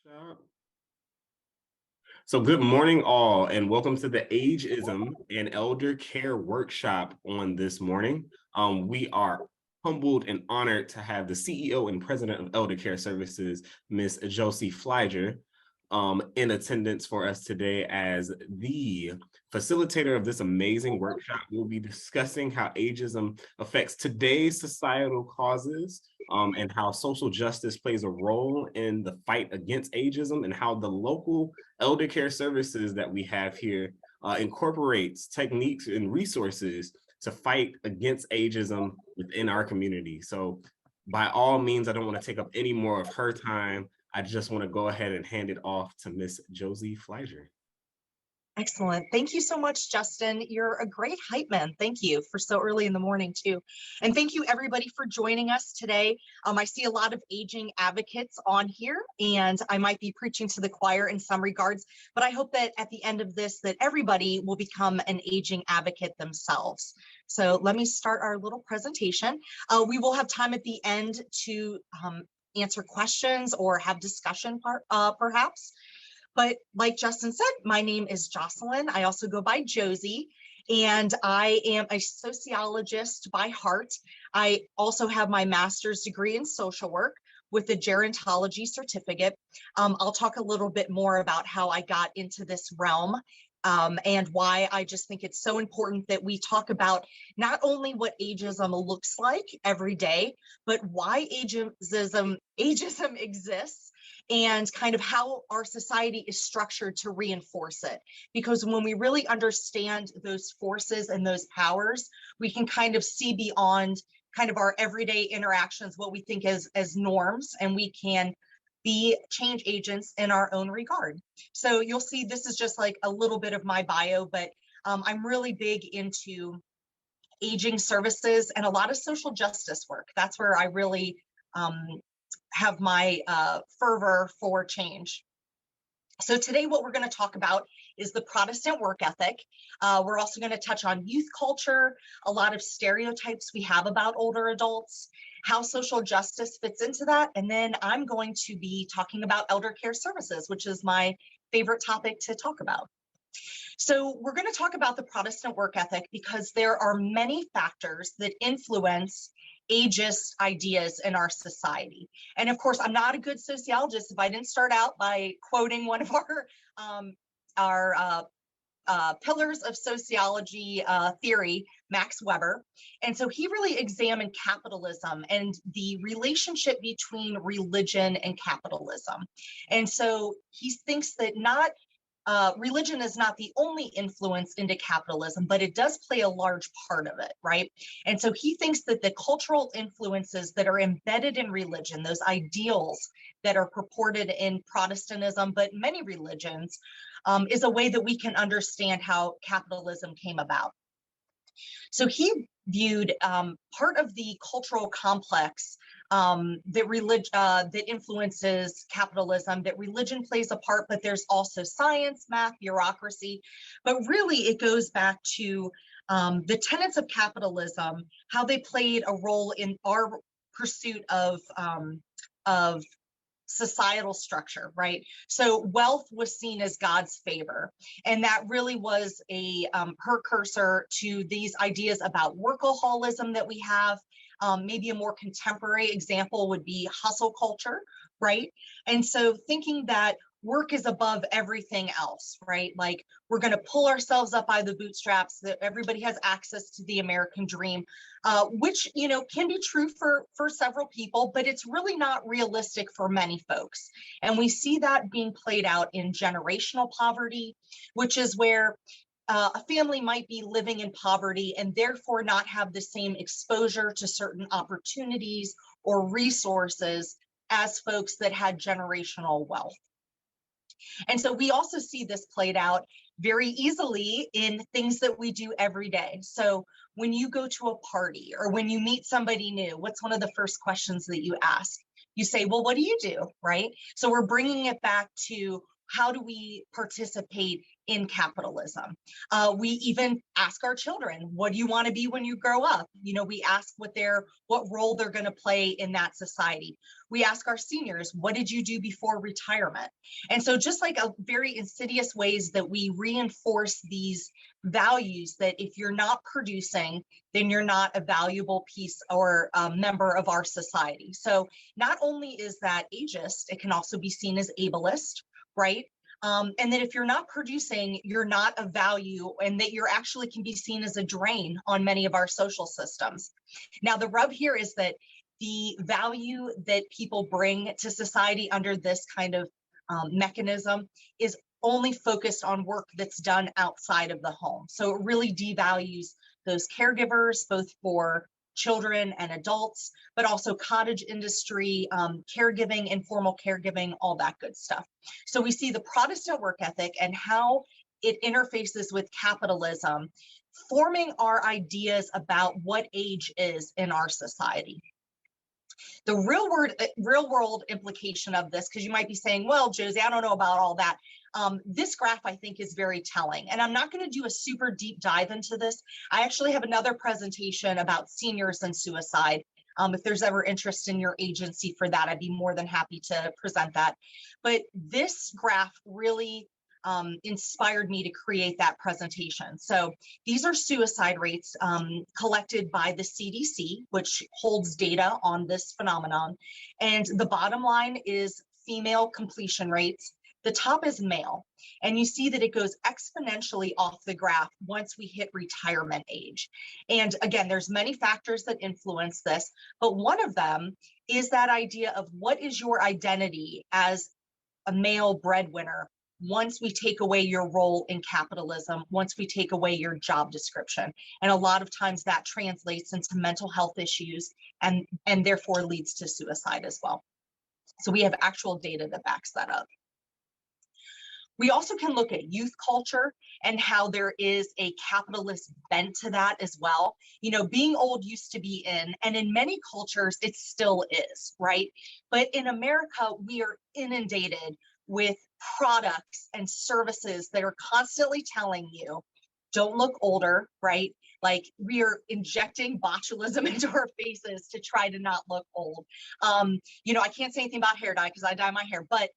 Workshop. So good morning all, and welcome to the Ageism and Elder Care Workshop on this morning. We are humbled and honored to have the CEO and President of Elder Care Services, Ms. Josie Fliger, in attendance for us today as the facilitator of this amazing workshop. We'll be discussing how ageism affects today's societal causes, and how social justice plays a role in the fight against ageism, and how the local elder care services that we have here incorporates techniques and resources to fight against ageism within our community. So by all means, I don't want to take up any more of her time. I just want to go ahead and hand it off to Miss Josie Fliger. Excellent. Thank you so much, Justin. You're a great hype man. Thank you for so early in the morning too. And thank you everybody for joining us today. I see a lot of aging advocates on here, and I might be preaching to the choir in some regards, but I hope that at the end of this, that everybody will become an aging advocate themselves. So let me start our little presentation. We will have time at the end to answer questions or have discussion perhaps. But like Justin said, my name is Jocelyn. I also go by Josie, and I am a sociologist by heart. I also have my master's degree in social work with a gerontology certificate. I'll talk a little bit more about how I got into this realm, and why I just think it's so important that we talk about not only what ageism looks like every day, but why ageism exists, and kind of how our society is structured to reinforce it. Because when we really understand those forces and those powers, we can kind of see beyond kind of our everyday interactions, what we think as norms, and we can be change agents in our own regard. So you'll see this is just like a little bit of my bio, but I'm really big into aging services and a lot of social justice work. That's where I really have my fervor for change. So today what we're going to talk about is the Protestant work ethic. We're also going to touch on youth culture, a lot of stereotypes we have about older adults, how social justice fits into that, and then I'm going to be talking about elder care services, which is my favorite topic to talk about. So we're going to talk about the Protestant work ethic because there are many factors that influence ageist ideas in our society. And of course, I'm not a good sociologist if I didn't start out by quoting one of our pillars of sociology theory, Max Weber. And so he really examined capitalism and the relationship between religion and capitalism. And so he thinks that religion is not the only influence into capitalism, but it does play a large part of it, right? And so he thinks that the cultural influences that are embedded in religion, those ideals that are purported in Protestantism, but many religions, is a way that we can understand how capitalism came about. So he viewed part of the cultural complex that influences capitalism, that religion plays a part, but there's also science, math, bureaucracy. But really, it goes back to the tenets of capitalism, how they played a role in our pursuit of societal structure, right? So wealth was seen as God's favor. And that really was a precursor to these ideas about workaholism that we have. Maybe a more contemporary example would be hustle culture, right? And so thinking that work is above everything else, right? Like we're going to pull ourselves up by the bootstraps, that everybody has access to the American dream, which, you know, can be true for several people, but it's really not realistic for many folks. And we see that being played out in generational poverty, which is where a family might be living in poverty and therefore not have the same exposure to certain opportunities or resources as folks that had generational wealth. And so we also see this played out very easily in things that we do every day. So when you go to a party or when you meet somebody new, what's one of the first questions that you ask? You say, well, what do you do, right? So we're bringing it back to how do we participate in capitalism? We even ask our children, what do you want to be when you grow up? You know, we ask what role they're going to play in that society. We ask our seniors, what did you do before retirement? And so just like a very insidious ways that we reinforce these values, that if you're not producing, then you're not a valuable piece or member of our society. So not only is that ageist, it can also be seen as ableist, right? And that if you're not producing, you're not of value, and that you're actually can be seen as a drain on many of our social systems. Now, the rub here is that the value that people bring to society under this kind of mechanism is only focused on work that's done outside of the home. So it really devalues those caregivers, both for children and adults, but also cottage industry, caregiving, informal caregiving, all that good stuff. So we see the Protestant work ethic and how it interfaces with capitalism, forming our ideas about what age is in our society. The real world implication of this, because you might be saying, well, Josie, I don't know about all that. This graph, I think, is very telling. And I'm not going to do a super deep dive into this. I actually have another presentation about seniors and suicide. If there's ever interest in your agency for that, I'd be more than happy to present that. But this graph really inspired me to create that presentation. So these are suicide rates collected by the CDC, which holds data on this phenomenon. And the bottom line is female completion rates. The top is male. And you see that it goes exponentially off the graph once we hit retirement age. And again, there's many factors that influence this, but one of them is that idea of what is your identity as a male breadwinner once we take away your role in capitalism, once we take away your job description. And a lot of times that translates into mental health issues and therefore leads to suicide as well. So we have actual data that backs that up. We also can look at youth culture and how there is a capitalist bent to that as well. You know, being old used to be in, and in many cultures, it still is, right? But in America, we are inundated with products and services that are constantly telling you, don't look older, right? Like we are injecting botulism into our faces to try to not look old. You know, I can't say anything about hair dye because I dye my hair, but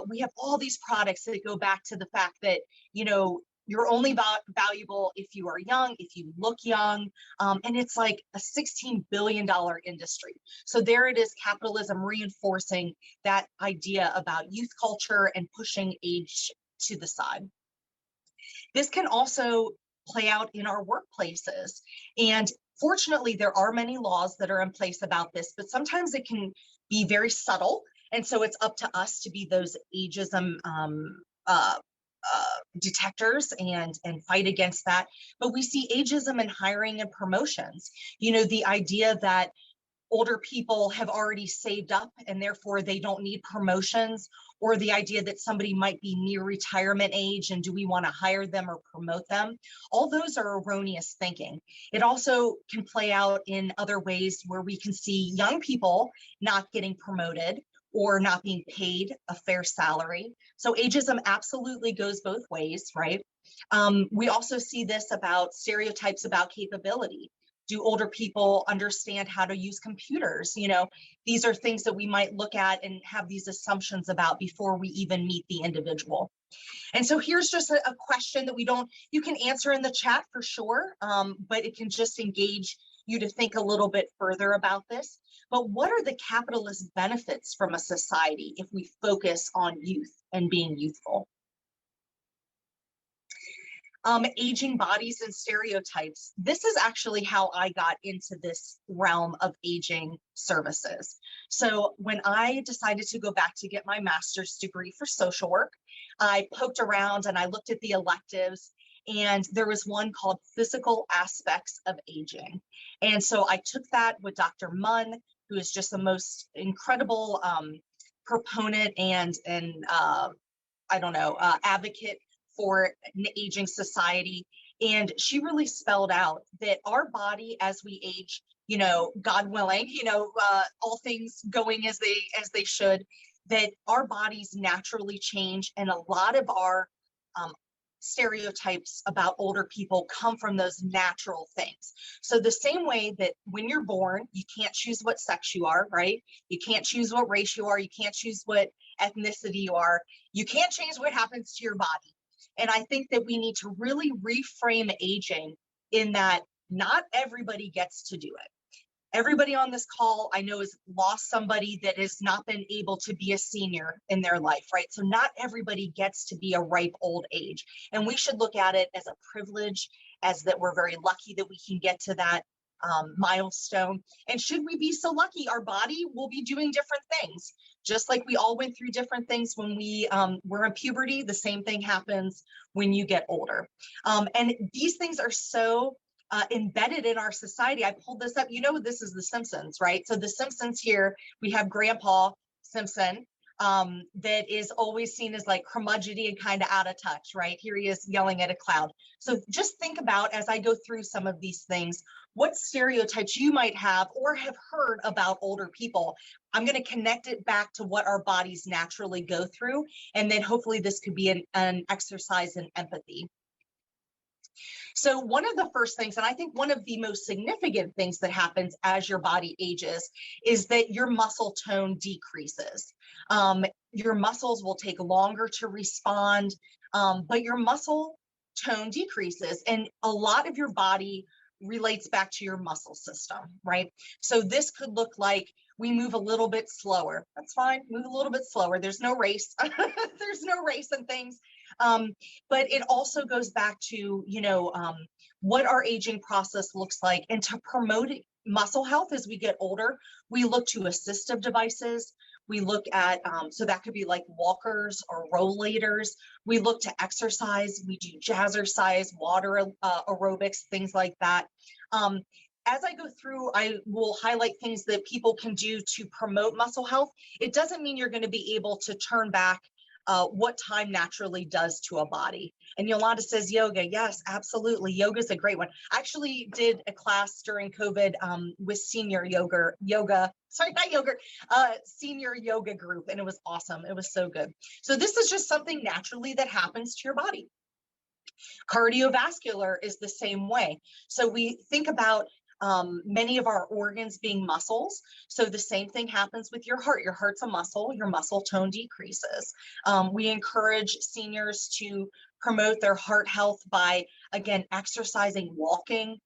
we have all these products that go back to the fact that, you know, you're only valuable if you are young, if you look young, and it's like a $16 billion industry. So there it is, capitalism reinforcing that idea about youth culture and pushing age to the side. This can also play out in our workplaces. And fortunately, there are many laws that are in place about this, but sometimes it can be very subtle. And so it's up to us to be those ageism detectors and fight against that. But we see ageism in hiring and promotions. You know, the idea that older people have already saved up and therefore they don't need promotions, or the idea that somebody might be near retirement age and do we want to hire them or promote them? All those are erroneous thinking. It also can play out in other ways where we can see young people not getting promoted or not being paid a fair salary. So ageism absolutely goes both ways, right? We also see this about stereotypes about capability. Do older people understand how to use computers? You know, these are things that we might look at and have these assumptions about before we even meet the individual. And so here's just a question that you can answer in the chat for sure, but it can just engage you to think a little bit further about this. But what are the capitalist benefits from a society if we focus on youth and being youthful? Aging bodies and stereotypes. This is actually how I got into this realm of aging services. So when I decided to go back to get my master's degree for social work, I poked around and I looked at the electives, and there was one called Physical Aspects of Aging. And so I took that with Dr. Munn, who is just the most incredible proponent and advocate for an aging society. And she really spelled out that our body as we age, you know, God willing, you know, all things going as they should, that our bodies naturally change, and a lot of our um, stereotypes about older people come from those natural things. So the same way that when you're born, you can't choose what sex you are, right? You can't choose what race you are. You can't choose what ethnicity you are. You can't change what happens to your body. And I think that we need to really reframe aging in that not everybody gets to do it. Everybody on this call I know has lost somebody that has not been able to be a senior in their life, right? So not everybody gets to be a ripe old age. And we should look at it as a privilege, as that we're very lucky that we can get to that milestone. And should we be so lucky, our body will be doing different things. Just like we all went through different things when we were in puberty, the same thing happens when you get older. And these things are so embedded in our society. I pulled this up. You know, this is The Simpsons, right? So The Simpsons here, we have Grandpa Simpson that is always seen as like curmudgeony and kind of out of touch, right? Here he is yelling at a cloud. So just think about, as I go through some of these things, what stereotypes you might have or have heard about older people. I'm going to connect it back to what our bodies naturally go through. And then hopefully this could be an exercise in empathy. So one of the first things, and I think one of the most significant things that happens as your body ages, is that your muscle tone decreases. Your muscles will take longer to respond, but your muscle tone decreases, and a lot of your body relates back to your muscle system, right? So this could look like we move a little bit slower. That's fine, move a little bit slower. There's no race. There's no race in things. But it also goes back to, what our aging process looks like. And to promote muscle health as we get older, we look to assistive devices. We look at, so that could be like walkers or rollators. We look to exercise. We do jazzercise, water aerobics, things like that. As I go through, I will highlight things that people can do to promote muscle health. It doesn't mean you're going to be able to turn back what time naturally does to a body. And Yolanda says yoga. Yes, absolutely. Yoga is a great one. I actually did a class during COVID with senior senior yoga group, and it was awesome. It was so good. So this is just something naturally that happens to your body. Cardiovascular is the same way. So we think about many of our organs being muscles. So the same thing happens with your heart. Your heart's a muscle, your muscle tone decreases. We encourage seniors to promote their heart health by, again, exercising, walking.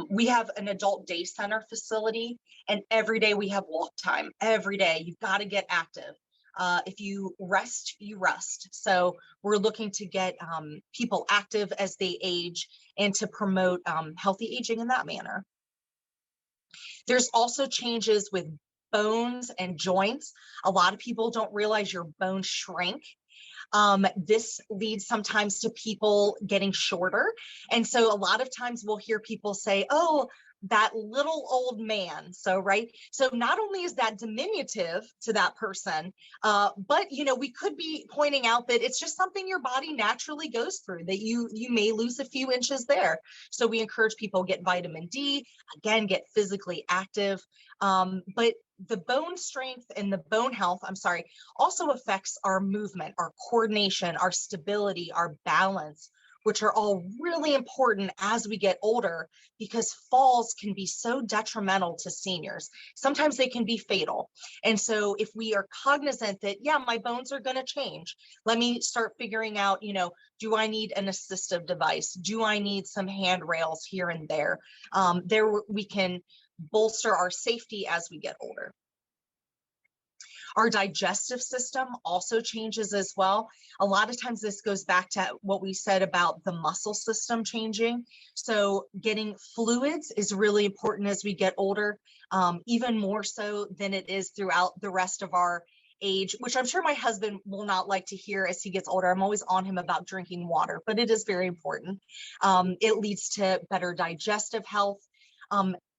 We have an adult day center facility, and every day we have walk time. Every day, you've got to get active. If you rest, you rest. So we're looking to get people active as they age and to promote healthy aging in that manner. There's also changes with bones and joints. A lot of people don't realize your bones shrink. This leads sometimes to people getting shorter. And so a lot of times we'll hear people say, oh, that little old man. So, right. So not only is that diminutive to that person, but, we could be pointing out that it's just something your body naturally goes through, that you may lose a few inches there. So we encourage people get vitamin D, again, get physically active. But the bone strength and the bone health, also affects our movement, our coordination, our stability, our balance, which are all really important as we get older, because falls can be so detrimental to seniors. Sometimes they can be fatal. And so if we are cognizant that, yeah, my bones are going to change, let me start figuring out, do I need an assistive device? Do I need some handrails here and there? There we can bolster our safety as we get older. Our digestive system also changes as well. A lot of times this goes back to what we said about the muscle system changing. So getting fluids is really important as we get older, even more so than it is throughout the rest of our age, which I'm sure my husband will not like to hear as he gets older. I'm always on him about drinking water, but it is very important. It leads to better digestive health.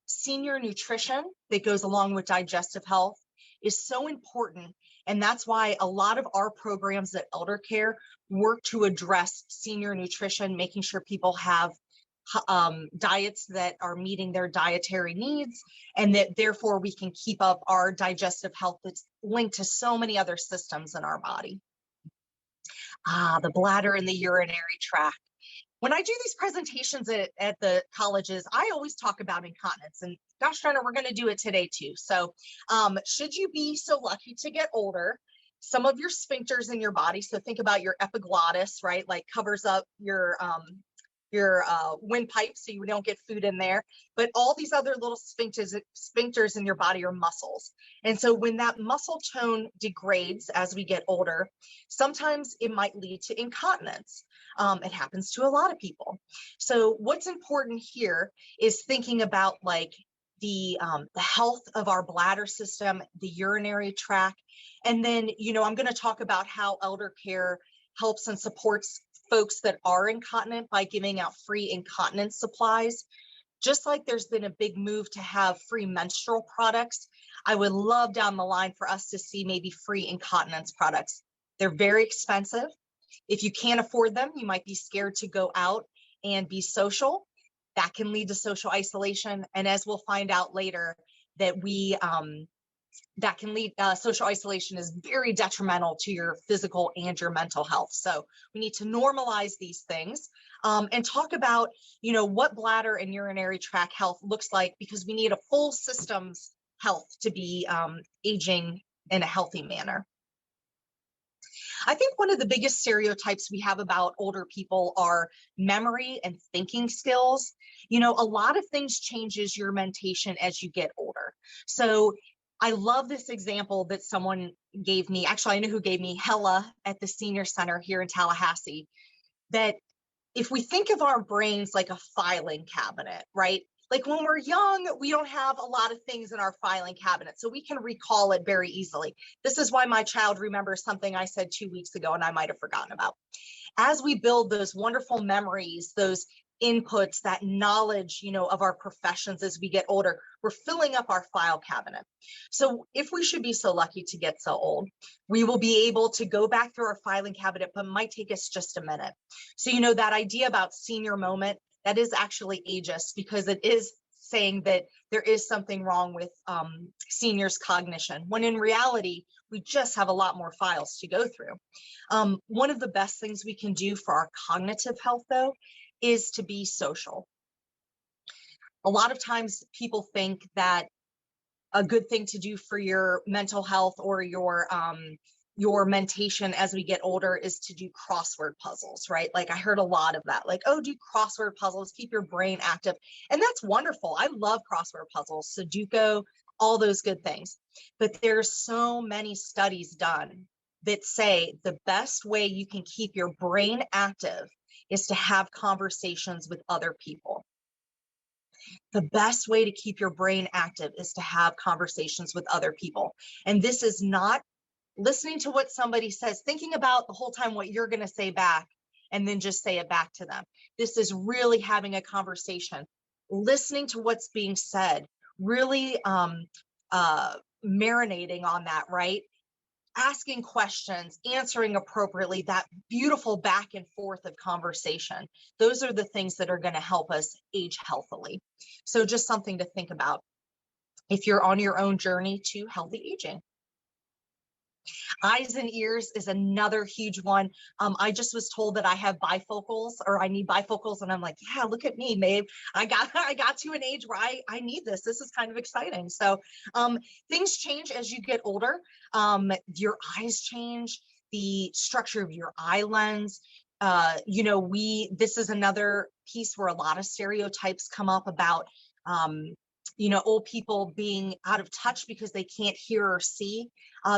Senior nutrition that goes along with digestive health is so important. And that's why a lot of our programs at Elder Care work to address senior nutrition, making sure people have diets that are meeting their dietary needs, and that therefore we can keep up our digestive health that's linked to so many other systems in our body. The bladder and the urinary tract. When I do these presentations at the colleges, I always talk about incontinence, and gosh darn it, we're going to do it today too. So should you be so lucky to get older, some of your sphincters in your body, so think about your epiglottis, right, like covers up your windpipe so you don't get food in there, but all these other little sphincters in your body are muscles. And so when that muscle tone degrades as we get older, sometimes it might lead to incontinence. It happens to a lot of people. So what's important here is thinking about like the health of our bladder system, the urinary tract, and then, I'm going to talk about how elder care helps and supports folks that are incontinent by giving out free incontinence supplies. Just like there's been a big move to have free menstrual products, I would love down the line for us to see maybe free incontinence products. They're very expensive. If you can't afford them, you might be scared to go out and be social. That can lead to social isolation. And as we'll find out later, that that can lead, social isolation is very detrimental to your physical and your mental health. So we need to normalize these things and talk about, what bladder and urinary tract health looks like, because we need a full systems health to be aging in a healthy manner. I think one of the biggest stereotypes we have about older people are memory and thinking skills. A lot of things changes your mentation as you get older. So I love this example that someone gave me. Actually, I know who gave me, Hella at the senior center here in Tallahassee, that if we think of our brains like a filing cabinet, right? Like when we're young, we don't have a lot of things in our filing cabinet, so we can recall it very easily. This is why my child remembers something I said 2 weeks ago and I might have forgotten about. As we build those wonderful memories, those inputs, that knowledge, of our professions as we get older, we're filling up our file cabinet. So if we should be so lucky to get so old, we will be able to go back through our filing cabinet, but it might take us just a minute. So, that idea about senior moment, that is actually ageist, because it is saying that there is something wrong with seniors' cognition, when in reality, we just have a lot more files to go through. One of the best things we can do for our cognitive health, though, is to be social. A lot of times people think that a good thing to do for your mental health or your mentation as we get older is to do crossword puzzles, right? Like I heard a lot of that, like, oh, do crossword puzzles, keep your brain active. And that's wonderful. I love crossword puzzles, Sudoku, all those good things. But there's so many studies done that say the best way you can keep your brain active is to have conversations with other people. The best way to keep your brain active is to have conversations with other people. And this is not listening to what somebody says, thinking about the whole time what you're going to say back, and then just say it back to them. This is really having a conversation, listening to what's being said, really marinating on that, right? Asking questions, answering appropriately, that beautiful back and forth of conversation. Those are the things that are going to help us age healthily. So just something to think about if you're on your own journey to healthy aging. Eyes and ears is another huge one. I just was told that I have bifocals, or I need bifocals, and I'm like, yeah, look at me, babe. I got to an age where I need this. This is kind of exciting. So things change as you get older. Your eyes change, the structure of your eye lens. This is another piece where a lot of stereotypes come up about old people being out of touch because they can't hear or see.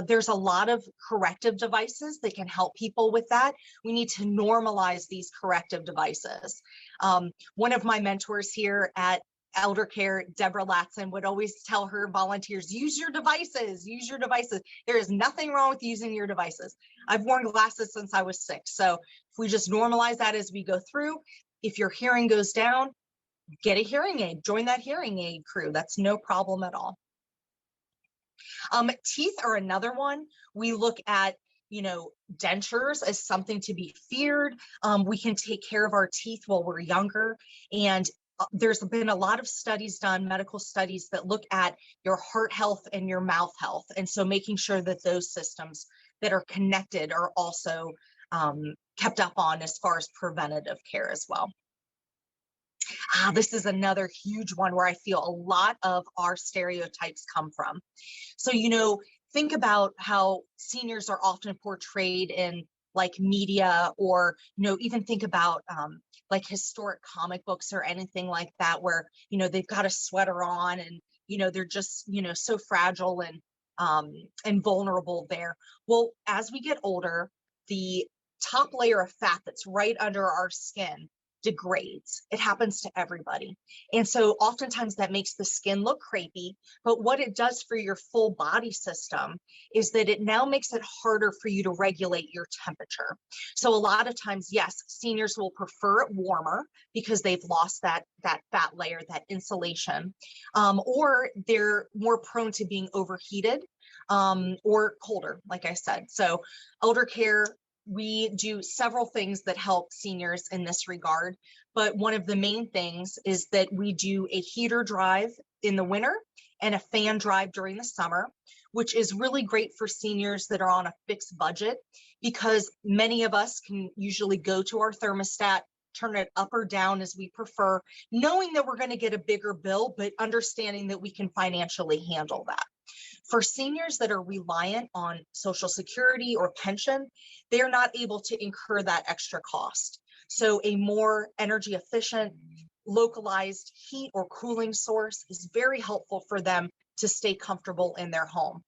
There's a lot of corrective devices that can help people with that. We need to normalize these corrective devices. One of my mentors here at Elder Care, Deborah Latson, would always tell her volunteers, use your devices, use your devices. There is nothing wrong with using your devices. I've worn glasses since I was 6. So if we just normalize that as we go through, if your hearing goes down, get a hearing aid, join that hearing aid crew. That's no problem at all. Teeth are another one. We look at dentures as something to be feared. We can take care of our teeth while we're younger. And there's been a lot of studies done, medical studies, that look at your heart health and your mouth health. And so making sure that those systems that are connected are also kept up on as far as preventative care as well. This is another huge one where I feel a lot of our stereotypes come from. So, think about how seniors are often portrayed in like media, or, even think about like historic comic books or anything like that, where, they've got a sweater on and, they're just, so fragile and vulnerable there. Well, as we get older, the top layer of fat that's right under our skin degrades. It happens to everybody. And so oftentimes that makes the skin look crepey, but what it does for your full body system is that it now makes it harder for you to regulate your temperature. So a lot of times, yes, seniors will prefer it warmer because they've lost that fat layer, that insulation, or they're more prone to being overheated or colder, like I said. So elder care, we do several things that help seniors in this regard, but one of the main things is that we do a heater drive in the winter and a fan drive during the summer, which is really great for seniors that are on a fixed budget, because many of us can usually go to our thermostat, turn it up or down as we prefer, knowing that we're going to get a bigger bill, but understanding that we can financially handle that. For seniors that are reliant on Social Security or pension, they're not able to incur that extra cost. So a more energy efficient, localized heat or cooling source is very helpful for them to stay comfortable in their home.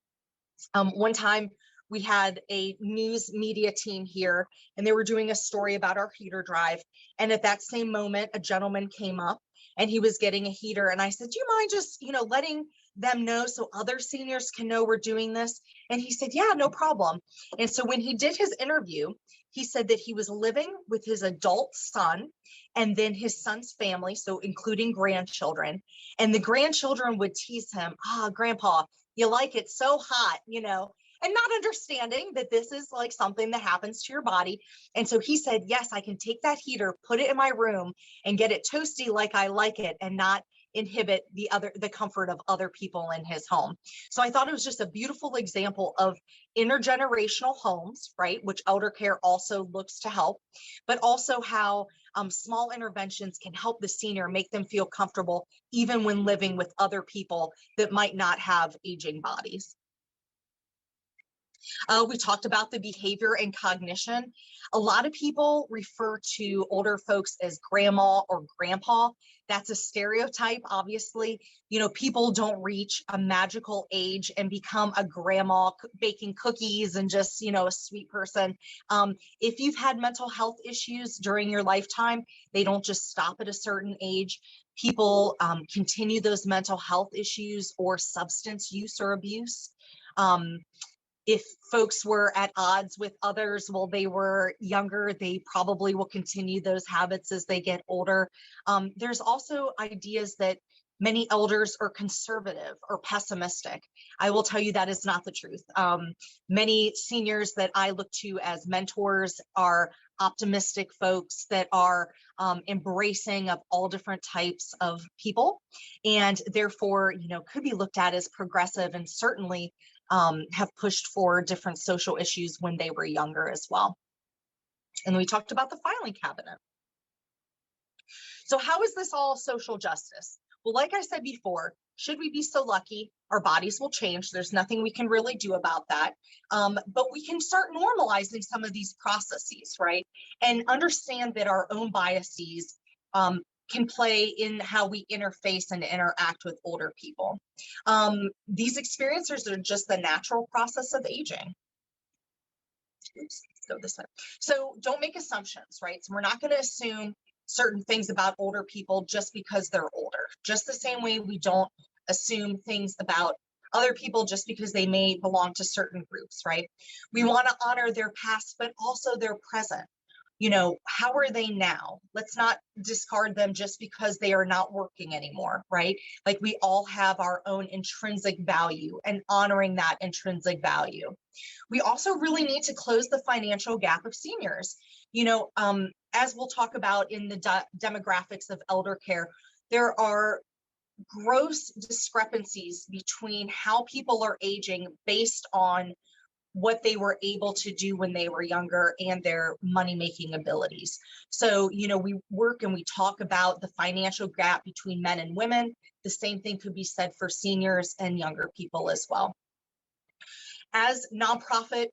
One time we had a news media team here, and they were doing a story about our heater drive. And at that same moment, a gentleman came up and he was getting a heater. And I said, do you mind just, letting them know so other seniors can know we're doing this? And he said, yeah, no problem. And so when he did his interview, he said that he was living with his adult son and then his son's family, so including grandchildren. And the grandchildren would tease him, Grandpa, you like it so hot, and not understanding that this is like something that happens to your body. And so he said, yes, I can take that heater, put it in my room and get it toasty like I like it, and not inhibit the comfort of other people in his home. So I thought it was just a beautiful example of intergenerational homes, right, which elder care also looks to help, but also how small interventions can help the senior, make them feel comfortable even when living with other people that might not have aging bodies. We talked about the behavior and cognition. A lot of people refer to older folks as grandma or grandpa. That's a stereotype, obviously. People don't reach a magical age and become a grandma baking cookies and just, a sweet person. If you've had mental health issues during your lifetime, they don't just stop at a certain age. People continue those mental health issues or substance use or abuse. If folks were at odds with others while they were younger, they probably will continue those habits as they get older. There's also ideas that many elders are conservative or pessimistic. I will tell you that is not the truth. Many seniors that I look to as mentors are optimistic folks that are embracing of all different types of people, and therefore, could be looked at as progressive, and certainly have pushed for different social issues when they were younger as well. And we talked about the filing cabinet. So how is this all social justice? Well, like I said before, should we be so lucky, our bodies will change. There's nothing we can really do about that. But we can start normalizing some of these processes, right? And understand that our own biases can play in how we interface and interact with older people. These experiences are just the natural process of aging. Oops, let's go this way. So don't make assumptions, right? So we're not going to assume certain things about older people just because they're older. Just the same way we don't assume things about other people just because they may belong to certain groups, right? We want to honor their past, but also their present. How are they now? Let's not discard them just because they are not working anymore, right? Like, we all have our own intrinsic value, and honoring that intrinsic value. We also really need to close the financial gap of seniors. As we'll talk about in the demographics of elder care, there are gross discrepancies between how people are aging based on what they were able to do when they were younger and their money-making abilities. So, we work and we talk about the financial gap between men and women. The same thing could be said for seniors and younger people as well. As nonprofit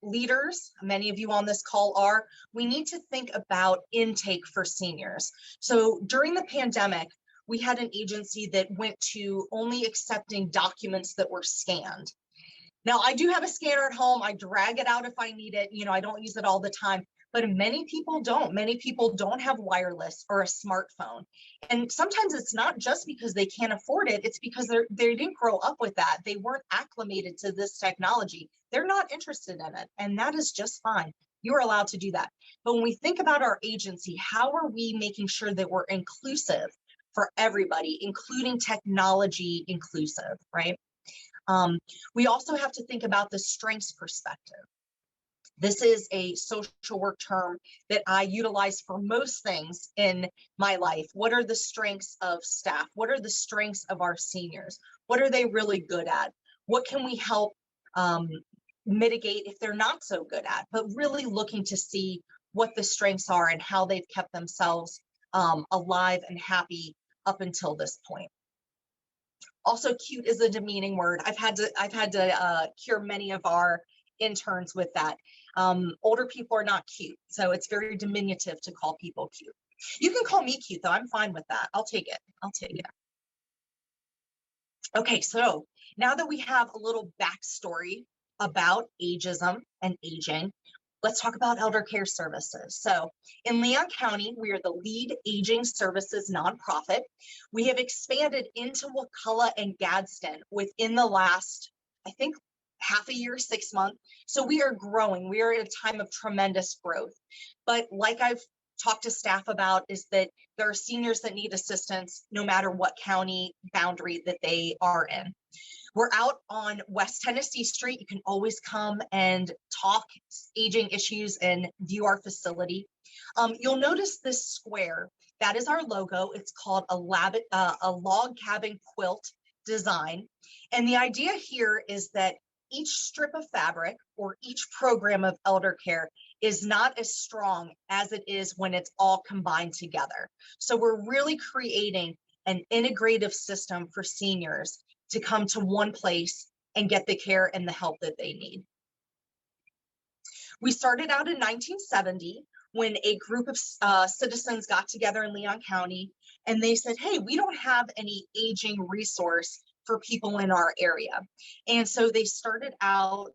leaders, many of you on this call are, we need to think about intake for seniors. So during the pandemic, we had an agency that went to only accepting documents that were scanned. Now, I do have a scanner at home. I drag it out if I need it. I don't use it all the time, but many people don't. Many people don't have wireless or a smartphone. And sometimes it's not just because they can't afford it. It's because they didn't grow up with that. They weren't acclimated to this technology. They're not interested in it. And that is just fine. You're allowed to do that. But when we think about our agency, how are we making sure that we're inclusive for everybody, including technology inclusive, right? We also have to think about the strengths perspective. This is a social work term that I utilize for most things in my life. What are the strengths of staff? What are the strengths of our seniors? What are they really good at? What can we help mitigate if they're not so good at? But really looking to see what the strengths are and how they've kept themselves alive and happy up until this point. Also, cute is a demeaning word. I've had to cure many of our interns with that. Older people are not cute, so it's very diminutive to call people cute. You can call me cute though. I'm fine with that. I'll take it. Okay, so now that we have a little backstory about ageism and aging, let's talk about elder care services. So in Leon County, we are the lead aging services nonprofit. We have expanded into Wakulla and Gadsden within the last, I think, half a year, 6 months. So we are growing. We are at a time of tremendous growth. But like I've talked to staff about, is that there are seniors that need assistance no matter what county boundary that they are in. We're out on West Tennessee Street. You can always come and talk aging issues and view our facility. You'll notice this square. That is our logo. It's called a log cabin quilt design. And the idea here is that each strip of fabric or each program of elder care is not as strong as it is when it's all combined together. So we're really creating an integrative system for seniors to come to one place and get the care and the help that they need. We started out in 1970 when a group of citizens got together in Leon County, and they said, hey, we don't have any aging resource for people in our area. And so they started out,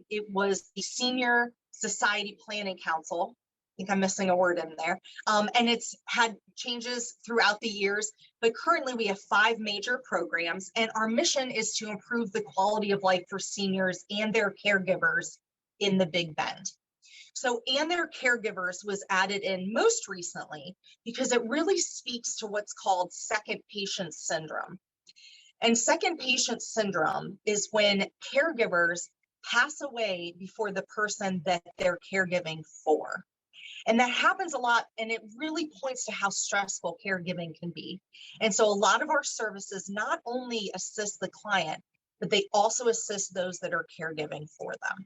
it was the Senior Society Planning Council. I think I'm missing a word in there. And it's had changes throughout the years, but currently we have 5 major programs, and our mission is to improve the quality of life for seniors and their caregivers in the Big Bend. So, and their caregivers was added in most recently because it really speaks to what's called second patient syndrome. And second patient syndrome is when caregivers pass away before the person that they're caregiving for. And that happens a lot, and it really points to how stressful caregiving can be. And so a lot of our services not only assist the client, but they also assist those that are caregiving for them.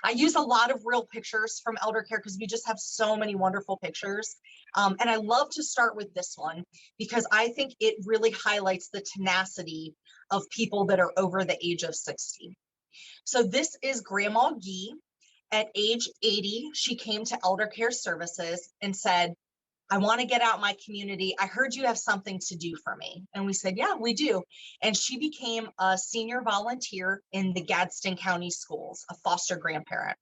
I use a lot of real pictures from elder care because we just have so many wonderful pictures. And I love to start with this one because I think it really highlights the tenacity of people that are over the age of 60. So this is Grandma Gee. At age 80, she came to elder care services and said, I want to get out in my community. I heard you have something to do for me. And we said, yeah, we do. And she became a senior volunteer in the Gadsden County Schools, a foster grandparent.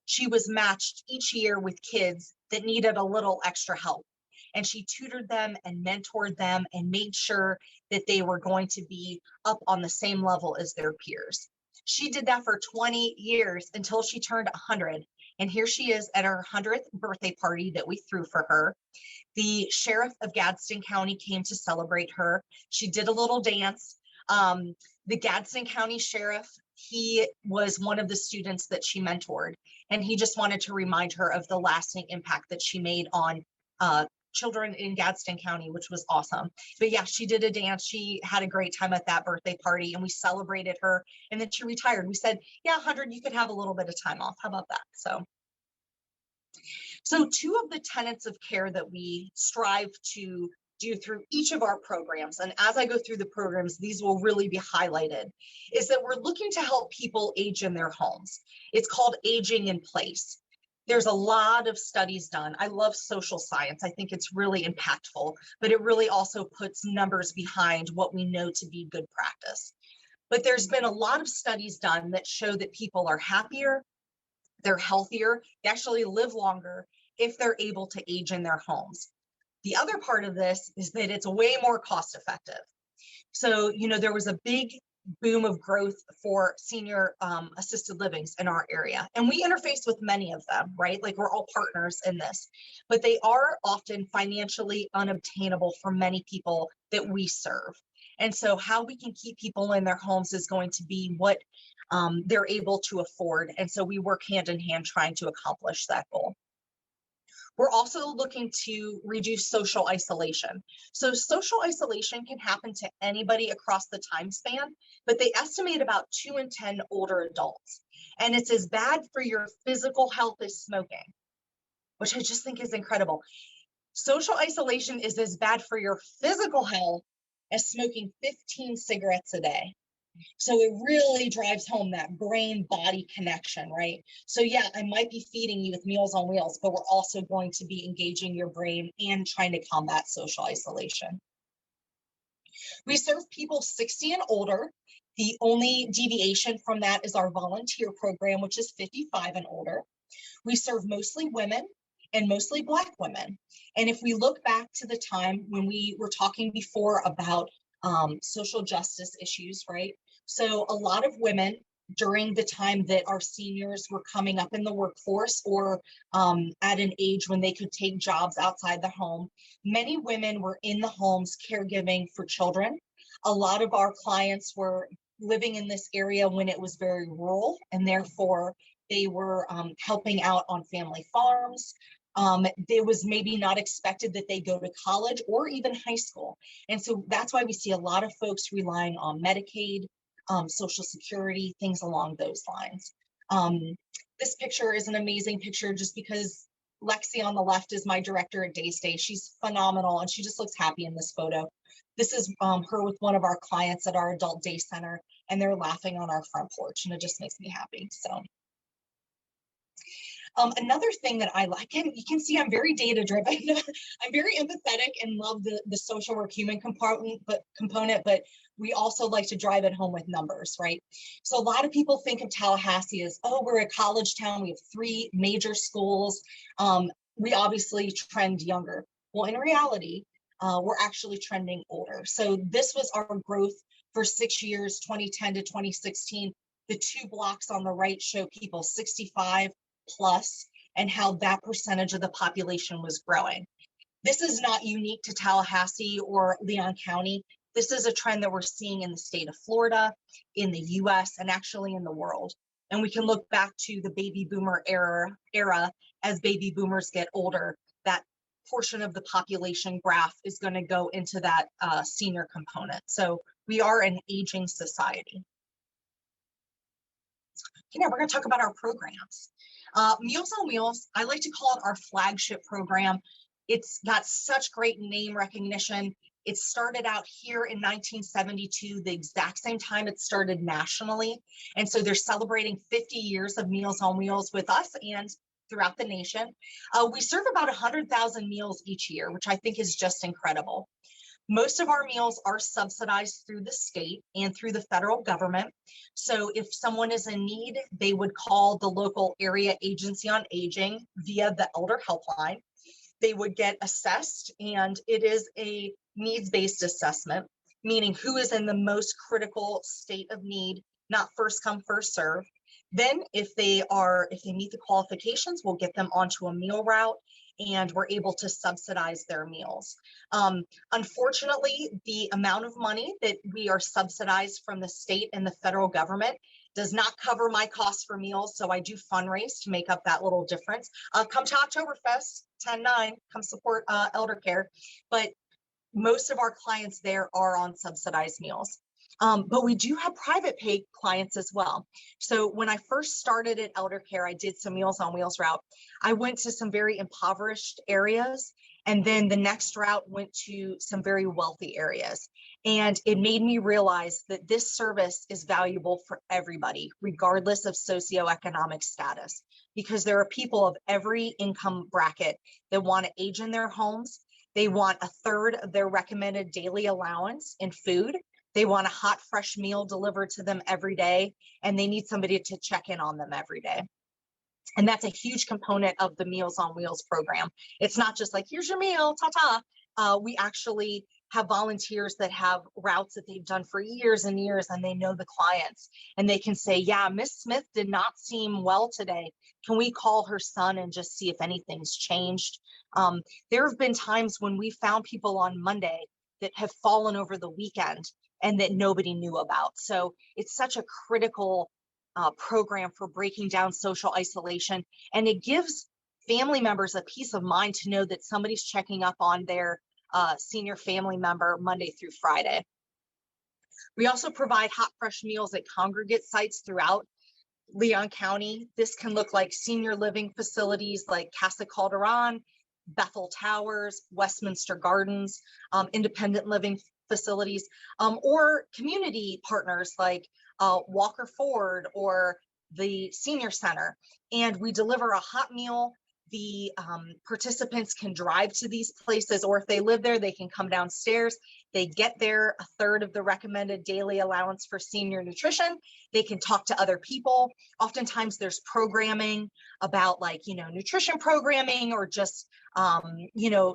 She was matched each year with kids that needed a little extra help. And she tutored them and mentored them and made sure that they were going to be up on the same level as their peers. She did that for 20 years until she turned 100. And here she is at her 100th birthday party that we threw for her. The sheriff of Gadsden County came to celebrate her. She did a little dance. The Gadsden County sheriff, he was one of the students that she mentored, and he just wanted to remind her of the lasting impact that she made on children in Gadsden County, which was awesome. But yeah, she did a dance. She had a great time at that birthday party, and we celebrated her. And then she retired. We said, yeah, 100, you could have a little bit of time off. How about that? So two of the tenets of care that we strive to do through each of our programs, and as I go through the programs, these will really be highlighted, is that we're looking to help people age in their homes. It's called aging in place. There's a lot of studies done. I love social science. I think it's really impactful, but it really also puts numbers behind what we know to be good practice. But there's been a lot of studies done that show that people are happier, they're healthier, they actually live longer if they're able to age in their homes. The other part of this is that it's way more cost effective. So, there was a big boom of growth for senior assisted livings in our area. And we interface with many of them, right? Like, we're all partners in this, but they are often financially unobtainable for many people that we serve. And so how we can keep people in their homes is going to be what they're able to afford. And so we work hand in hand trying to accomplish that goal. We're also looking to reduce social isolation. So social isolation can happen to anybody across the time span, but they estimate about 2 in 10 older adults. And it's as bad for your physical health as smoking, which I just think is incredible. Social isolation is as bad for your physical health as smoking 15 cigarettes a day. So it really drives home that brain-body connection, right? So yeah, I might be feeding you with Meals on Wheels, but we're also going to be engaging your brain and trying to combat social isolation. We serve people 60 and older. The only deviation from that is our volunteer program, which is 55 and older. We serve mostly women and mostly Black women. And if we look back to the time when we were talking before about social justice issues, right? So a lot of women during the time that our seniors were coming up in the workforce or at an age when they could take jobs outside the home, many women were in the homes caregiving for children. A lot of our clients were living in this area when it was very rural, and therefore they were helping out on family farms. It was maybe not expected that they go to college or even high school. And so that's why we see a lot of folks relying on Medicaid, Social Security, things along those lines. This picture is an amazing picture just because Lexi on the left is my director at Day Stay. She's phenomenal and she just looks happy in this photo. This is her with one of our clients at our adult day center, and they're laughing on our front porch, and it just makes me happy. So. Another thing that I like, and you can see I'm very data driven. I'm very empathetic and love the social work human component, but we also like to drive it home with numbers, right? So a lot of people think of Tallahassee as, oh, we're a college town. We have 3 major schools. We obviously trend younger. Well, in reality, we're actually trending older. So this was our growth for 6 years, 2010 to 2016. The 2 blocks on the right show people 65 plus and how that percentage of the population was growing. This is not unique to Tallahassee or Leon County. This is a trend that we're seeing in the state of Florida, in the US, and actually in the world. And we can look back to the baby boomer era as baby boomers get older, that portion of the population graph is going to go into that senior component. So we are an aging society. Okay, now we're going to talk about our programs. Meals on Wheels, I like to call it our flagship program. It's got such great name recognition. It started out here in 1972, the exact same time it started nationally. And so they're celebrating 50 years of Meals on Wheels with us and throughout the nation. We serve about 100,000 meals each year, which I think is just incredible. Most of our meals are subsidized through the state and through the federal government. So if someone is in need, they would call the local area agency on aging via the elder helpline. They would get assessed, and it is a needs-based assessment, meaning who is in the most critical state of need, not first come, first serve. Then if they meet the qualifications, we'll get them onto a meal route, and we're able to subsidize their meals. Unfortunately, the amount of money that we are subsidized from the state and the federal government does not cover my costs for meals. So I do fundraise to make up that little difference. Come to Oktoberfest, 10/9, come support elder care. But most of our clients there are on subsidized meals. But we do have private pay clients as well. So when I first started at elder care, I did some Meals on Wheels route. I went to some very impoverished areas, and then the next route went to some very wealthy areas. And it made me realize that this service is valuable for everybody, regardless of socioeconomic status, because there are people of every income bracket that want to age in their homes. They want a third of their recommended daily allowance in food. They want a hot, fresh meal delivered to them every day, and they need somebody to check in on them every day. And that's a huge component of the Meals on Wheels program. It's not just like, here's your meal, ta-ta. We actually have volunteers that have routes that they've done for years and years, and they know the clients, and they can say, yeah, Miss Smith did not seem well today. Can we call her son and just see if anything's changed? There have been times when we found people on Monday that have fallen over the weekend and that nobody knew about. So it's such a critical program for breaking down social isolation. And it gives family members a peace of mind to know that somebody's checking up on their senior family member Monday through Friday. We also provide hot, fresh meals at congregate sites throughout Leon County. This can look like senior living facilities like Casa Calderon, Bethel Towers, Westminster Gardens, independent living facilities, or community partners like Walker Ford or the Senior Center. And we deliver a hot meal. The participants can drive to these places, or if they live there, they can come downstairs. They get there a third of the recommended daily allowance for senior nutrition. They can talk to other people. Oftentimes there's programming about nutrition programming or just,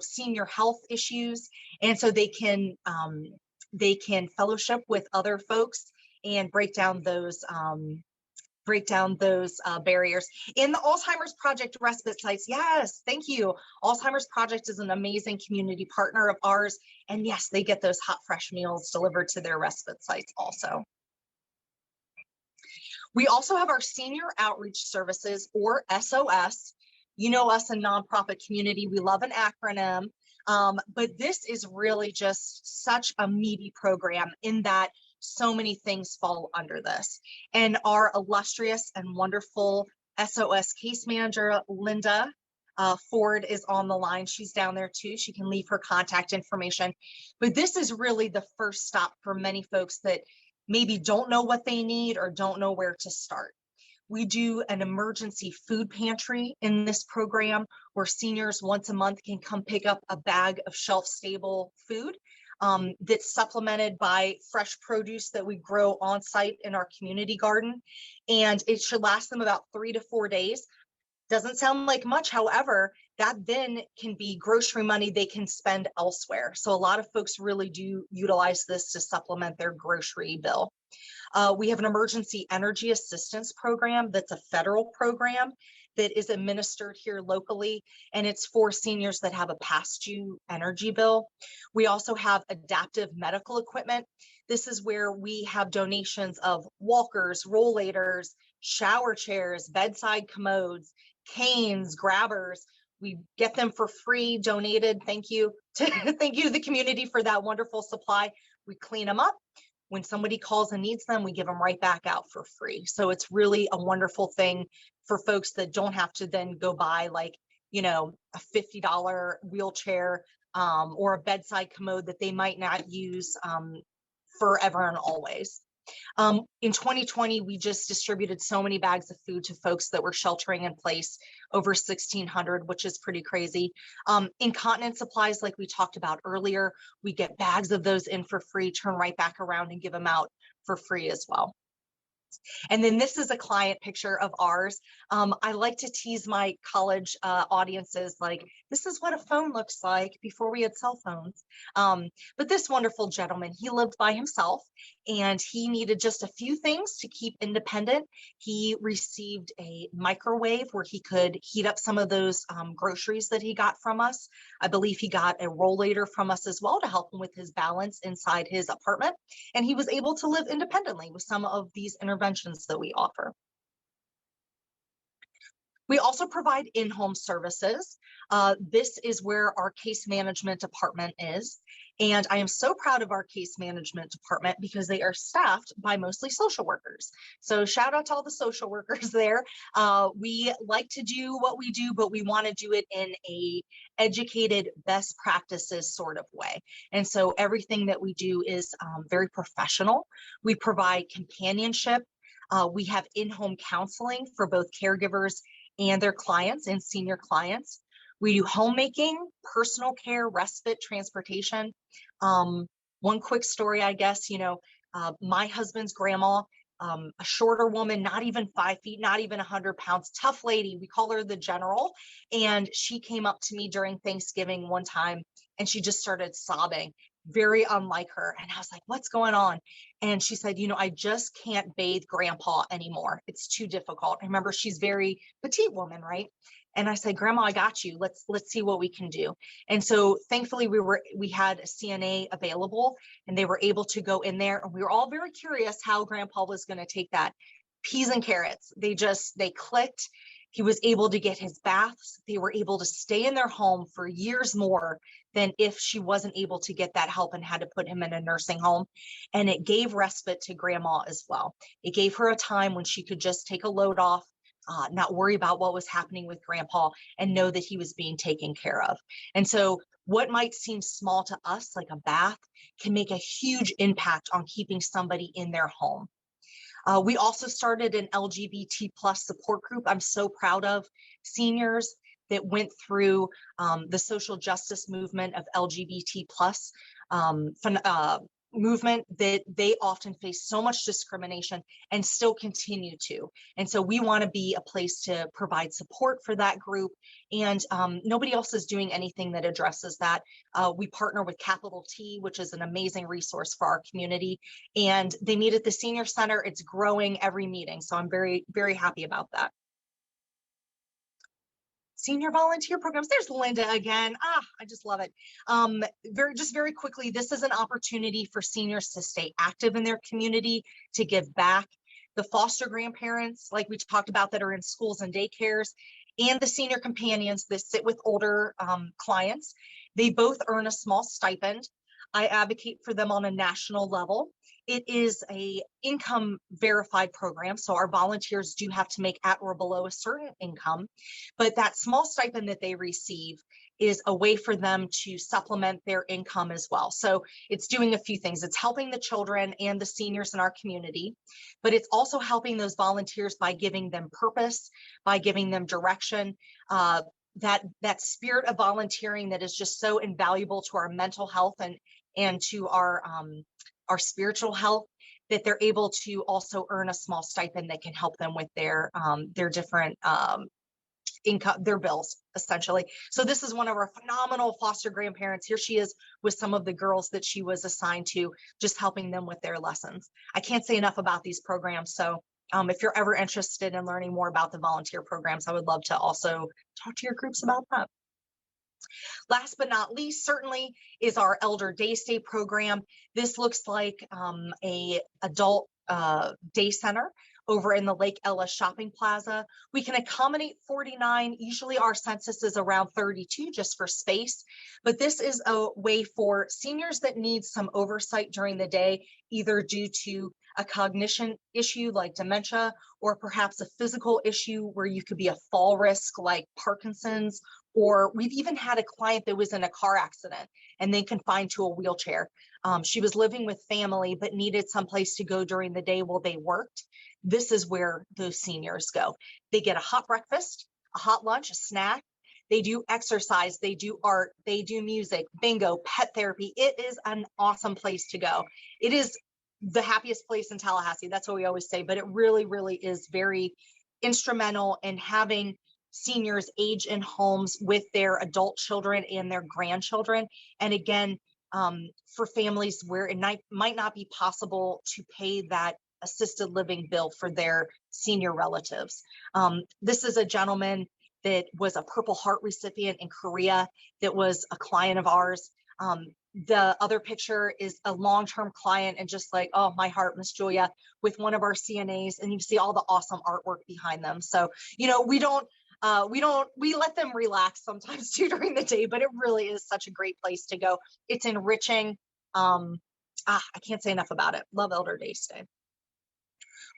senior health issues. And so they can fellowship with other folks and break down those barriers. In the Alzheimer's Project respite sites, yes, thank you. Alzheimer's Project is an amazing community partner of ours. And yes, they get those hot, fresh meals delivered to their respite sites also. We also have our Senior Outreach Services, or SOS. You know us in nonprofit community, we love an acronym, but this is really just such a meaty program in that so many things fall under this. And our illustrious and wonderful SOS case manager, Linda Ford, is on the line. She's down there too. She can leave her contact information. But this is really the first stop for many folks that maybe don't know what they need or don't know where to start. We do an emergency food pantry in this program where seniors once a month can come pick up a bag of shelf-stable food that's supplemented by fresh produce that we grow on site in our community garden. And it should last them about 3 to 4 days. Doesn't sound like much, however, that then can be grocery money they can spend elsewhere. So a lot of folks really do utilize this to supplement their grocery bill. We have an emergency energy assistance program that's a federal program that is administered here locally, and it's for seniors that have a past due energy bill. We also have adaptive medical equipment. This is where we have donations of walkers, rollators, shower chairs, bedside commodes, canes, grabbers. We get them for free, donated. Thank you to the community for that wonderful supply. We clean them up. When somebody calls and needs them, we give them right back out for free. So it's really a wonderful thing for folks that don't have to then go buy a $50 wheelchair or a bedside commode that they might not use forever and always. In 2020, we just distributed so many bags of food to folks that were sheltering in place, over 1,600, which is pretty crazy. Incontinence supplies, like we talked about earlier, we get bags of those in for free, turn right back around and give them out for free as well. And then this is a client picture of ours. I like to tease my college audiences, like, this is what a phone looks like before we had cell phones. But this wonderful gentleman, he lived by himself and he needed just a few things to keep independent. He received a microwave where he could heat up some of those groceries that he got from us. I believe he got a rollator from us as well to help him with his balance inside his apartment. And he was able to live independently with some of these interventions that we offer. We also provide in-home services. This is where our case management department is. And I am so proud of our case management department because they are staffed by mostly social workers. So shout out to all the social workers there. We like to do what we do, but we want to do it in a educated best practices sort of way. And so everything that we do is very professional. We provide companionship. We have in-home counseling for both caregivers and their clients and senior clients. We do homemaking, personal care, respite, transportation. One quick story, I guess, my husband's grandma, a shorter woman, not even 5 feet, not even 100 pounds, tough lady. We call her the General. And she came up to me during Thanksgiving one time and she just started sobbing, very unlike her. And I was like, what's going on? And she said, I just can't bathe grandpa anymore. It's too difficult. I remember she's very petite woman, right? And I said, Grandma, I got you. Let's see what we can do. And so thankfully we had a CNA available and they were able to go in there. And we were all very curious how Grandpa was going to take that. Peas and carrots. They clicked. He was able to get his baths. They were able to stay in their home for years more than if she wasn't able to get that help and had to put him in a nursing home. And it gave respite to Grandma as well. It gave her a time when she could just take a load off, not worry about what was happening with Grandpa and know that he was being taken care of. And so what might seem small to us, like a bath, can make a huge impact on keeping somebody in their home. We also started an LGBT plus support group. I'm so proud of seniors that went through the social justice movement of LGBT plus movement, that they often face so much discrimination and still continue to. And so we want to be a place to provide support for that group. And nobody else is doing anything that addresses that. We partner with Capital T, which is an amazing resource for our community. And they meet at the Senior Center. It's growing every meeting. So I'm very, very happy about that. Senior volunteer programs. There's Linda again. I just love it. Very quickly, this is an opportunity for seniors to stay active in their community, to give back. The foster grandparents, like we talked about, that are in schools and daycares, and the senior companions that sit with older clients, they both earn a small stipend. I advocate for them on a national level. It is a income verified program, so our volunteers do have to make at or below a certain income, but that small stipend that they receive is a way for them to supplement their income as well. So it's doing a few things. It's helping the children and the seniors in our community, but it's also helping those volunteers by giving them purpose, by giving them direction, that spirit of volunteering that is just so invaluable to our mental health and to our spiritual health, that they're able to also earn a small stipend that can help them with their different income, their bills, essentially. So this is one of our phenomenal foster grandparents. Here she is with some of the girls that she was assigned to, just helping them with their lessons. I can't say enough about these programs. So if you're ever interested in learning more about the volunteer programs, I would love to also talk to your groups about that. Last but not least, certainly, is our Elder Day Stay program. This looks like a adult day center over in the Lake Ella Shopping Plaza. We can accommodate 49. Usually our census is around 32 just for space, but this is a way for seniors that need some oversight during the day, either due to a cognition issue like dementia, or perhaps a physical issue where you could be a fall risk like Parkinson's, or we've even had a client that was in a car accident and then confined to a wheelchair. She was living with family, but needed someplace to go during the day while they worked. This is where those seniors go. They get a hot breakfast, a hot lunch, a snack. They do exercise, they do art, they do music, bingo, pet therapy. It is an awesome place to go. It is the happiest place in Tallahassee. That's what we always say, but it really, really is very instrumental in having seniors age in homes with their adult children and their grandchildren. And again, for families where it might not be possible to pay that assisted living bill for their senior relatives. This is a gentleman that was a Purple Heart recipient in Korea that was a client of ours. The other picture is a long-term client, and just like, oh, my heart, Miss Julia, with one of our CNAs, and you see all the awesome artwork behind them. So, you know, we let them relax sometimes too during the day, but it really is such a great place to go. It's enriching. I can't say enough about it. Love Elder Days Day.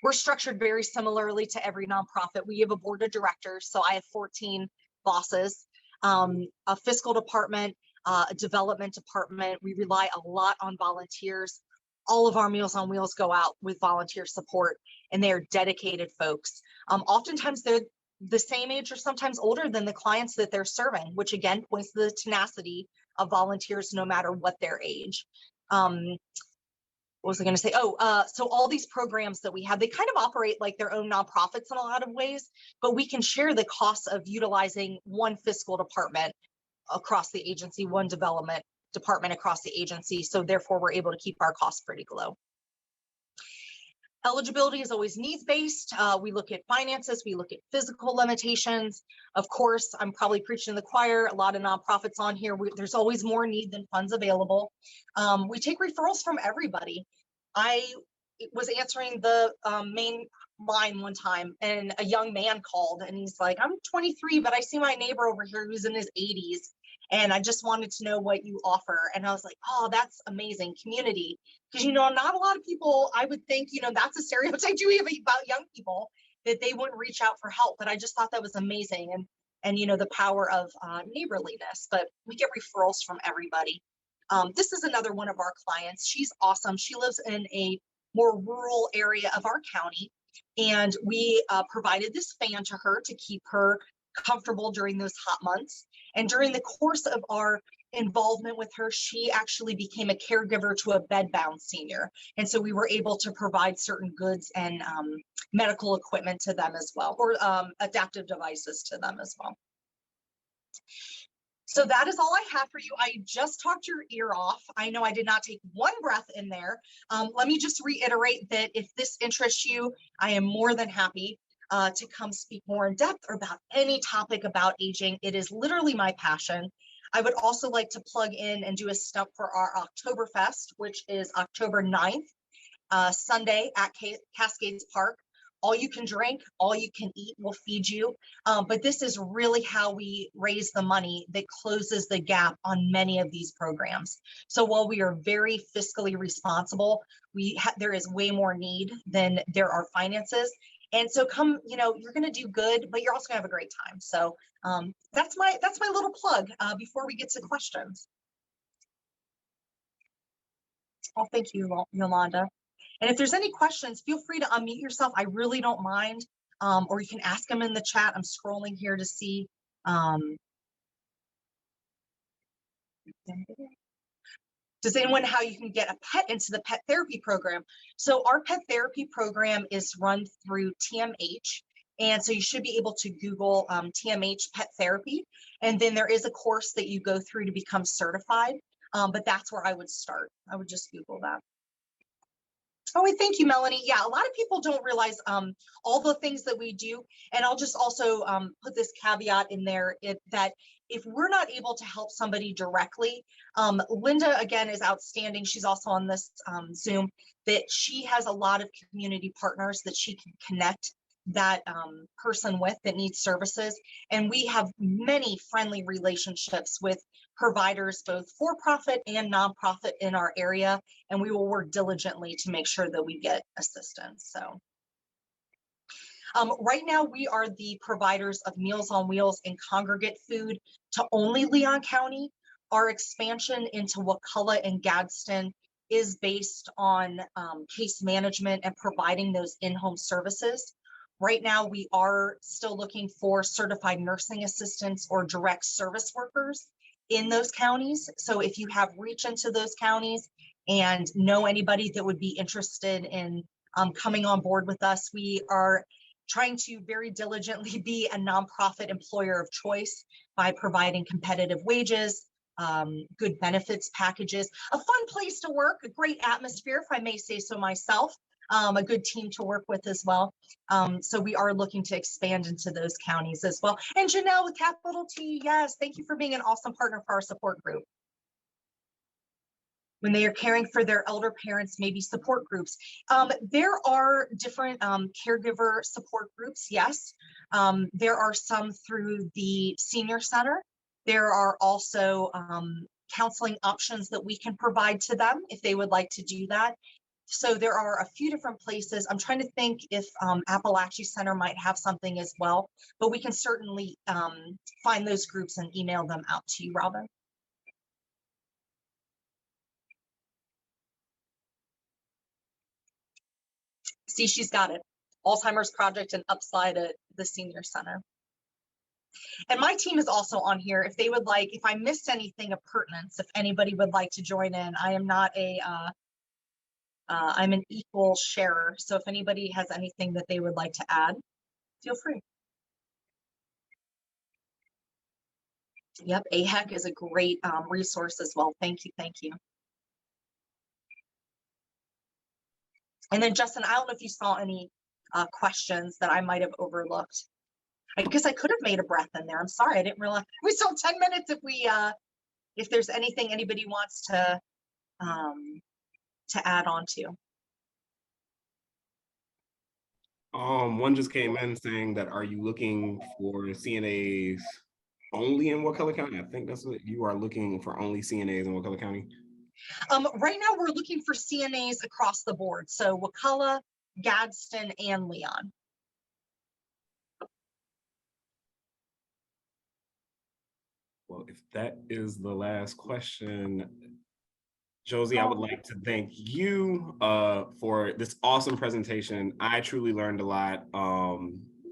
We're structured very similarly to every nonprofit. We have a board of directors, so I have 14 bosses, a fiscal department, a development department. We rely a lot on volunteers. All of our Meals on Wheels go out with volunteer support, and they are dedicated folks. Oftentimes they're the same age or sometimes older than the clients that they're serving, which again points to the tenacity of volunteers no matter what their age. What was I going to say? So all these programs that we have, they kind of operate like their own nonprofits in a lot of ways, but we can share the costs of utilizing one fiscal department across the agency, one development department across the agency. So therefore, we're able to keep our costs pretty low. Eligibility is always needs-based. We look at finances, we look at physical limitations. Of course, I'm probably preaching to the choir, a lot of nonprofits on here. There's always more need than funds available. We take referrals from everybody. I was answering the main line one time, and a young man called, and he's like, I'm 23, but I see my neighbor over here who's in his 80s, and I just wanted to know what you offer. And I was like, oh, that's amazing. Community. Because, you know, not a lot of people, I would think, you know, that's a stereotype you have about young people, that they wouldn't reach out for help. But I just thought that was amazing. And you know, the power of neighborliness. But we get referrals from everybody. This is another one of our clients. She's awesome. She lives in a more rural area of our county. And we provided this fan to her to keep her comfortable during those hot months. And during the course of our involvement with her, she actually became a caregiver to a bedbound senior. And so we were able to provide certain goods and medical equipment to them as well, or adaptive devices to them as well. So that is all I have for you. I just talked your ear off. I know I did not take one breath in there. Let me just reiterate that if this interests you, I am more than happy to come speak more in depth about any topic about aging. It is literally my passion. I would also like to plug in and do a stump for our Oktoberfest, which is October 9th, Sunday at Cascades Park. All you can drink, all you can eat, will feed you. But this is really how we raise the money that closes the gap on many of these programs. So while we are very fiscally responsible, there is way more need than there are finances. And so come, you know, you're going to do good, but you're also going to have a great time. So that's my little plug before we get to questions. Oh, thank you, Yolanda. And if there's any questions, feel free to unmute yourself. I really don't mind. Or you can ask them in the chat. I'm scrolling here to see. Does anyone know how you can get a pet into the pet therapy program? So our pet therapy program is run through TMH. And so you should be able to Google TMH pet therapy. And then there is a course that you go through to become certified. But that's where I would start. I would just Google that. Oh, thank you, Melanie. Yeah, a lot of people don't realize all the things that we do. And I'll just also put this caveat in there that if we're not able to help somebody directly, Linda, again, is outstanding. She's also on this Zoom, that she has a lot of community partners that she can connect that person with that needs services. And we have many friendly relationships with providers, both for-profit and nonprofit in our area, and we will work diligently to make sure that we get assistance. So right now we are the providers of Meals on Wheels and congregate food to only Leon County. Our expansion into Wakulla and Gadsden is based on case management and providing those in-home services. Right now, we are still looking for certified nursing assistants or direct service workers in those counties. So if you have reach into those counties and know anybody that would be interested in coming on board with us. We are trying to very diligently be a nonprofit employer of choice by providing competitive wages, good benefits packages, a fun place to work, a great atmosphere, if I may say so myself, a good team to work with as well. So we are looking to expand into those counties as well. And Janelle with capital T, yes, thank you for being an awesome partner for our support group. When they are caring for their elder parents, maybe support groups. There are different caregiver support groups, yes. There are some through the senior center. There are also counseling options that we can provide to them if they would like to do that. So there are a few different places. I'm trying to think if Appalachia Center might have something as well, but we can certainly find those groups and email them out to you, Robin. See, she's got it. Alzheimer's Project and Upside at the Senior Center. And my team is also on here. If they would like, if I missed anything of pertinence, if anybody would like to join in, I am not a, I'm an equal sharer. So if anybody has anything that they would like to add, feel free. Yep, AHEC is a great resource as well. Thank you, thank you. And then Justin, I don't know if you saw any questions that I might have overlooked. I guess I could have made a breath in there. I'm sorry, I didn't realize. We still have 10 minutes if there's anything anybody wants to add on to. One just came in saying that, are you looking for CNAs only in Wakulla County? I think that's what you are looking for, only CNAs in Wakulla County. Right now we're looking for CNAs across the board. So Wakulla, Gadsden, and Leon. Well, if that is the last question, Josie, I would like to thank you for this awesome presentation. I truly learned a lot.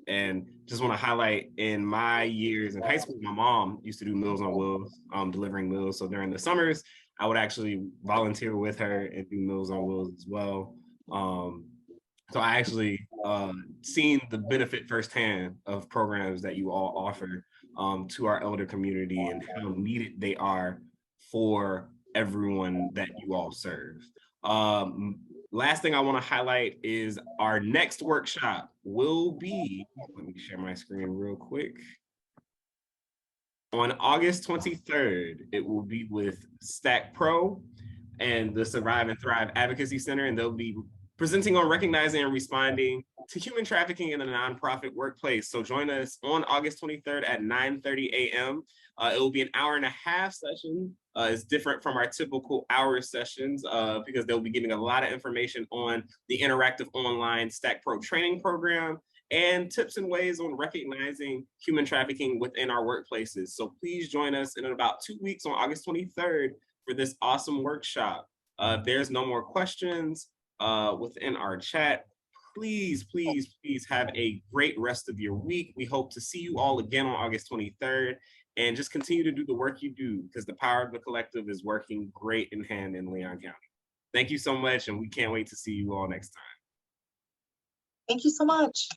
And just want to highlight, in my years in high school, my mom used to do Meals on Wheels, delivering meals. So during the summers, I would actually volunteer with her and do Meals on Wheels as well. So I actually seen the benefit firsthand of programs that you all offer to our elder community and how needed they are for everyone that you all serve. Last thing I want to highlight is our next workshop will be, let me share my screen real quick. On August 23rd, it will be with Stack Pro and the Survive and Thrive Advocacy Center, and they'll be presenting on recognizing and responding to human trafficking in a nonprofit workplace. So join us on August 23rd at 9:30 a.m. It will be an hour-and-a-half session. It's different from our typical hour sessions because they'll be giving a lot of information on the interactive online Stack Pro training program and tips and ways on recognizing human trafficking within our workplaces. So please join us in about 2 weeks on August 23rd for this awesome workshop. If there's no more questions within our chat, please, please, please have a great rest of your week. We hope to see you all again on August 23rd, and just continue to do the work you do, because the power of the collective is working great in hand in Leon County. Thank you so much, and we can't wait to see you all next time. Thank you so much.